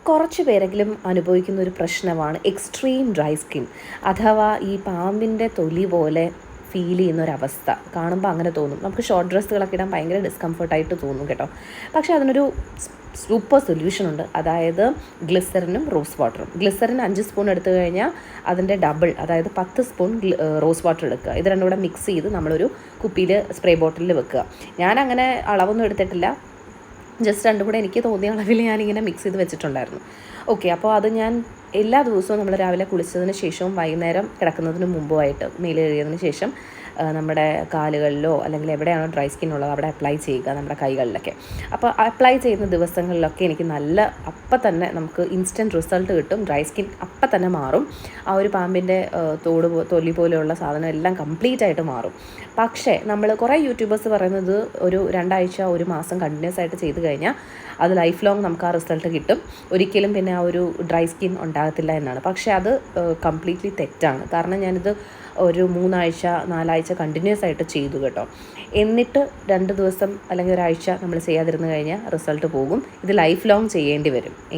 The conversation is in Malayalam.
കുറച്ച് പേരെങ്കിലും അനുഭവിക്കുന്ന ഒരു പ്രശ്നമാണ് എക്സ്ട്രീം ഡ്രൈ സ്കിൻ, അഥവാ ഈ പാമ്പിൻ്റെ തൊലി പോലെ ഫീൽ ചെയ്യുന്ന ഒരവസ്ഥ. കാണുമ്പോൾ അങ്ങനെ തോന്നും. നമുക്ക് ഷോർട്ട് ഡ്രസ്സുകളൊക്കെ ഇടാൻ ഭയങ്കര ഡിസ്കംഫർട്ടായിട്ട് തോന്നും കേട്ടോ. പക്ഷേ അതിനൊരു സൂപ്പർ സൊല്യൂഷനുണ്ട്. അതായത് ഗ്ലിസറിനും റോസ് വാട്ടറും. ഗ്ലിസറിൻ 5 സ്പൂൺ എടുത്തു കഴിഞ്ഞാൽ അതിൻ്റെ ഡബിൾ, അതായത് 10 സ്പൂൺ റോസ് വാട്ടർ എടുക്കുക. ഇത് രണ്ടും കൂടെ മിക്സ് ചെയ്ത് നമ്മളൊരു കുപ്പിയിൽ സ്പ്രേ ബോട്ടിലിൽ വെക്കുക. ഞാനങ്ങനെ അളവൊന്നും എടുത്തിട്ടില്ല, ജസ്റ്റ് രണ്ടും കൂടെ എനിക്ക് തോന്നിയ അളവിൽ ഞാനിങ്ങനെ മിക്സ് ചെയ്ത് വെച്ചിട്ടുണ്ടായിരുന്നു. ഓക്കെ, അപ്പോൾ അത് ഞാൻ എല്ലാ ദിവസവും നമ്മൾ രാവിലെ കുളിച്ചതിന് ശേഷവും വൈകുന്നേരം കിടക്കുന്നതിന് മുമ്പുമായിട്ട് മേല് കഴുകിയതിന് ശേഷം നമ്മുടെ കാലുകളിലോ അല്ലെങ്കിൽ എവിടെയാണോ ഡ്രൈ സ്കിൻ ഉള്ളത് അവിടെ അപ്ലൈ ചെയ്യുക, നമ്മുടെ കൈകളിലൊക്കെ. അപ്പോൾ അപ്ലൈ ചെയ്യുന്ന ദിവസങ്ങളിലൊക്കെ എനിക്ക് അപ്പം തന്നെ നമുക്ക് ഇൻസ്റ്റൻറ്റ് റിസൾട്ട് കിട്ടും. ഡ്രൈ സ്കിൻ അപ്പം തന്നെ മാറും. ആ ഒരു പാമ്പിൻ്റെ തൊലി പോലെയുള്ള സാധനം എല്ലാം കംപ്ലീറ്റ് ആയിട്ട് മാറും. പക്ഷേ നമ്മൾ കുറേ യൂട്യൂബേഴ്സ് പറയുന്നത് ഒരു 2 ആഴ്ച 1 മാസം കണ്ടിന്യൂസ് ആയിട്ട് ചെയ്ത് കഴിഞ്ഞാൽ അത് ലൈഫ് ലോങ് നമുക്ക് ആ റിസൾട്ട് കിട്ടും, ഒരിക്കലും പിന്നെ ആ ഒരു ഡ്രൈ സ്കിൻ ഉണ്ടാകത്തില്ല എന്നാണ്. പക്ഷേ അത് കംപ്ലീറ്റ്ലി തെറ്റാണ്. കാരണം ഞാനിത് ഒരു 3 ആഴ്ച 4 ആഴ്ച കണ്ടിന്യൂസ് ആയിട്ട് ചെയ്തു കേട്ടോ. എന്നിട്ട് 2 ദിവസം അല്ലെങ്കിൽ ഒരാഴ്ച നമ്മൾ ചെയ്യാതിരുന്നു കഴിഞ്ഞാൽ റിസൾട്ട് പോകും. ഇത് ലൈഫ് ലോങ് ചെയ്യേണ്ടി വരും.